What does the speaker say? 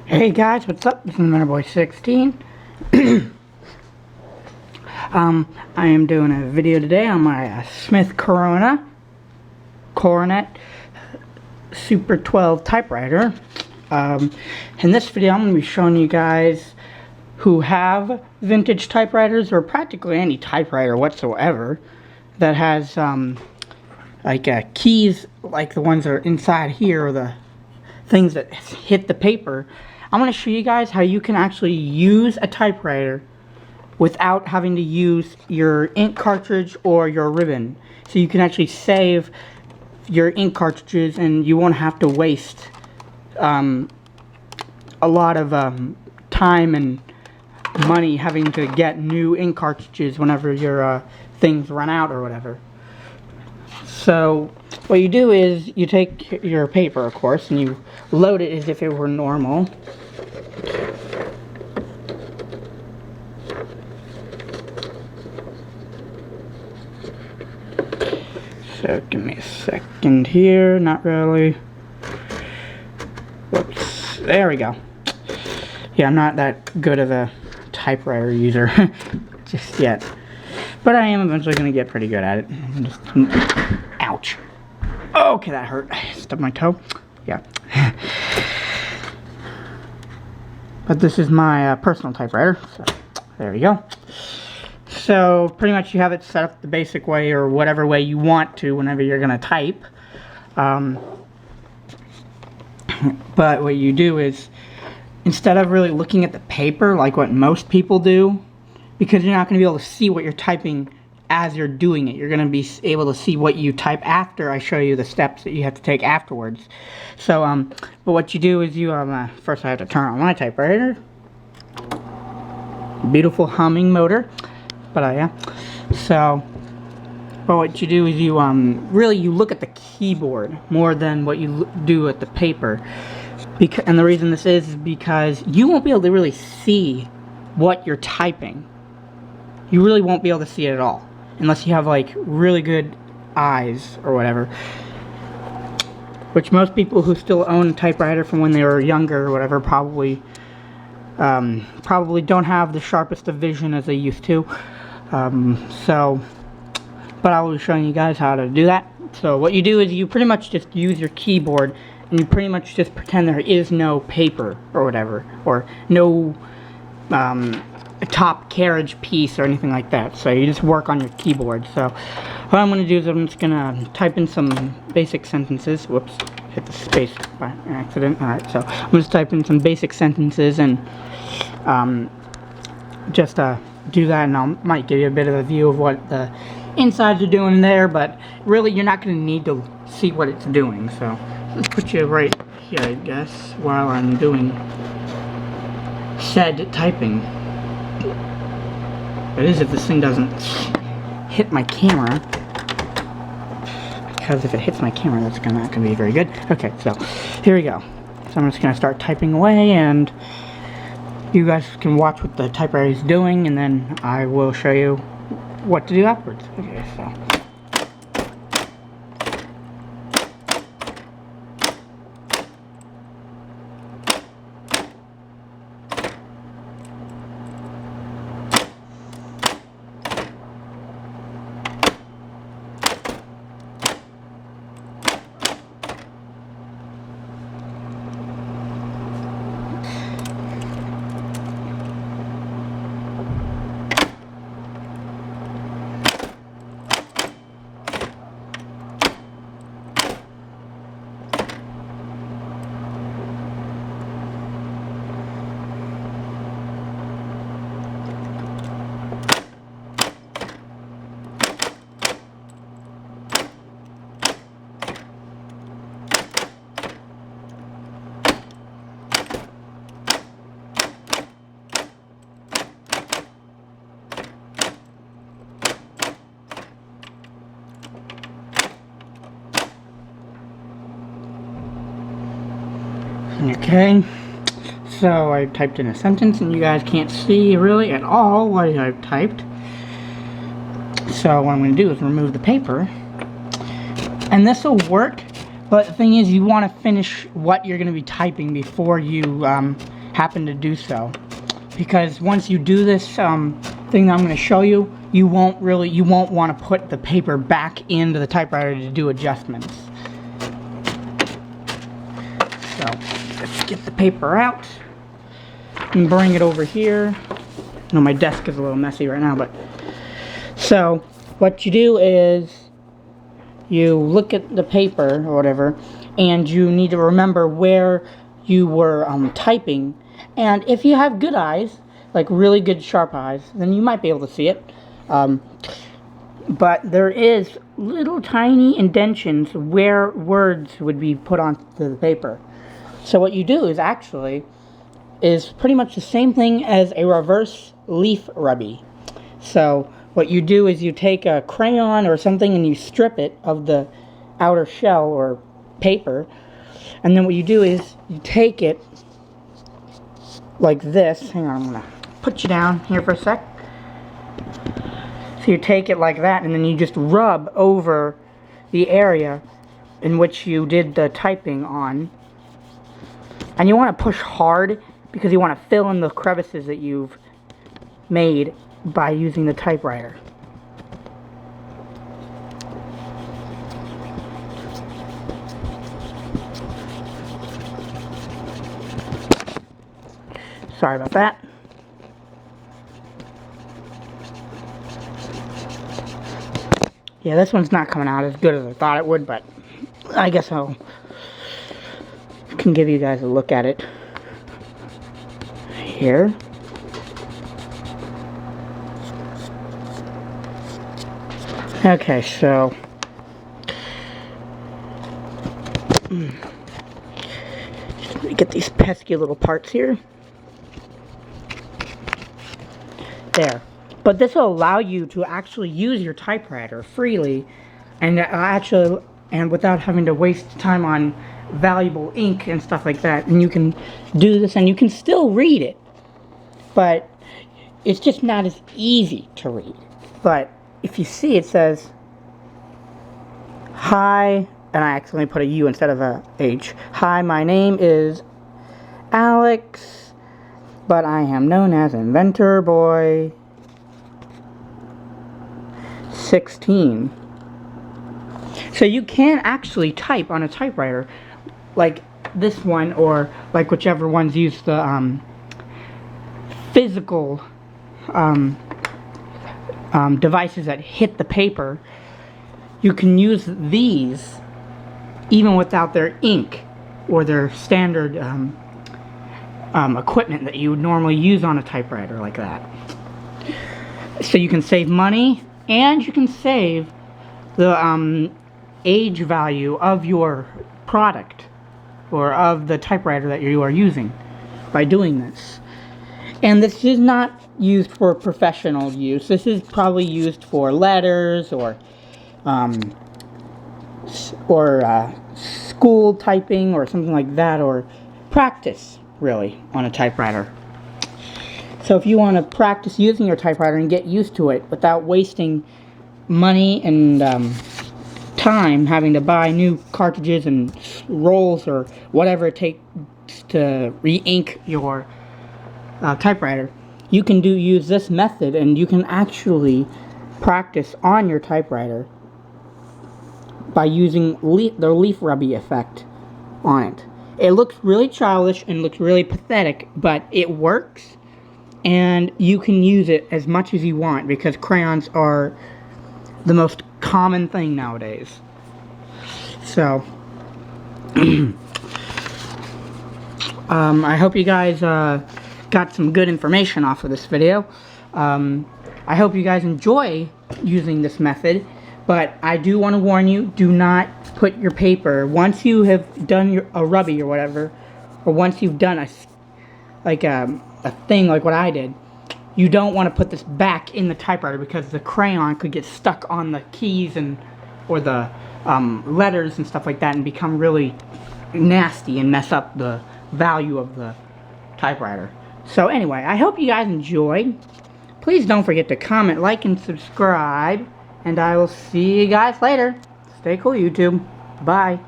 Hey guys, what's up? This is Boy 16. I am doing a video today on my Smith Coronet Super 12 typewriter. In this video, I'm going to be showing you guys who have vintage typewriters, or practically any typewriter whatsoever, that has keys like the ones that are inside here, or the things that hit the paper. I'm going to show you guys how you can actually use a typewriter without having to use your ink cartridge or your ribbon. So you can actually save your ink cartridges and you won't have to waste a lot of time and money having to get new ink cartridges whenever your things run out or whatever. So what you do is you take your paper, of course, and you load it as if it were normal. So give me a second here, not really. Whoops, there we go. Yeah, I'm not that good of a typewriter user just yet, but I am eventually going to get pretty good at it. Ouch. Okay, that hurt. I stubbed my toe. Yeah. But this is my personal typewriter, so there you go. So pretty much you have it set up the basic way, or whatever way you want to whenever you're going to type. But what you do is, instead of really looking at the paper like what most people do, because you're not going to be able to see what you're typing as you're doing it, you're going to be able to see what you type after I show you the steps that you have to take afterwards. So but what you do is you first I have to turn on my typewriter. Beautiful humming motor. But yeah. So but what you do is you really you look at the keyboard more than what you do at the paper. And the reason this is because you won't be able to really see what you're typing. You really won't be able to see it at all unless you have like really good eyes or whatever, which most people who still own a typewriter from when they were younger or whatever probably don't have the sharpest of vision as they used to. But I will be showing you guys how to do that. So what you do is you pretty much just use your keyboard and you pretty much just pretend there is no paper or whatever, or no top carriage piece or anything like that. So you just work on your keyboard. So what I'm going to do is I'm just going to type in some basic sentences. Whoops, hit the space by accident. Alright, so I'm going to type in some basic sentences and just do that, and I might give you a bit of a view of what the insides are doing there, but really you're not going to need to see what it's doing. So let's put you right here, I guess, while I'm doing said typing. That is, if this thing doesn't hit my camera, because if it hits my camera, that's not going to be very good. Okay, so here we go. So I'm just going to start typing away, and you guys can watch what the typewriter is doing, and then I will show you what to do afterwards. Okay, so. Okay, so I typed in a sentence and you guys can't see really at all what I've typed. So what I'm going to do is remove the paper, and this will work, but the thing is you want to finish what you're going to be typing before you happen to do so. Because once you do this thing that I'm going to show you, you won't want to put the paper back into the typewriter to do adjustments. So let's get the paper out and bring it over here. I know my desk is a little messy right now, but so what you do is you look at the paper or whatever, and you need to remember where you were typing. And if you have good eyes, like really good sharp eyes, then you might be able to see it. But there is little tiny indentions where words would be put onto the paper. So what you do is pretty much the same thing as a reverse leaf rubby. So what you do is you take a crayon or something and you strip it of the outer shell or paper, and then what you do is you take it like this. Hang on, I'm gonna put you down here for a sec. So you take it like that, and then you just rub over the area in which you did the typing on. And you want to push hard because you want to fill in the crevices that you've made by using the typewriter. Sorry about that. Yeah, this one's not coming out as good as I thought it would, but I guess I can give you guys a look at it here. Okay, so just get these pesky little parts here. There. But this will allow you to actually use your typewriter freely and without having to waste time on valuable ink and stuff like that. And you can do this and you can still read it, but it's just not as easy to read. But if you see, it says hi, and I accidentally put a U instead of a H. Hi, my name is Alex, but I am known as Inventor Boy 16. So you can actually type on a typewriter like this one, or like whichever ones use the physical devices that hit the paper. You can use these even without their ink or their standard equipment that you would normally use on a typewriter like that. So you can save money, and you can save the age value of your product or of the typewriter that you are using by doing this. And this is not used for professional use. This is probably used for letters or school typing or something like that, or practice really on a typewriter. So if you want to practice using your typewriter and get used to it without wasting money and time having to buy new cartridges and rolls or whatever it takes to re-ink your typewriter, you can use this method, and you can actually practice on your typewriter by using the leaf rubby effect on it. It looks really childish and looks really pathetic, but it works, and you can use it as much as you want because crayons are the most common thing nowadays. So I hope you guys got some good information off of this video. I hope you guys enjoy using this method, but I do want to warn you, do not put your paper, once you have done a rubby or whatever, or once you've done a thing like what I did, you don't want to put this back in the typewriter because the crayon could get stuck on the keys or the letters and stuff like that and become really nasty and mess up the value of the typewriter. So anyway, I hope you guys enjoyed. Please don't forget to comment, like, and subscribe. And I will see you guys later. Stay cool, YouTube. Bye.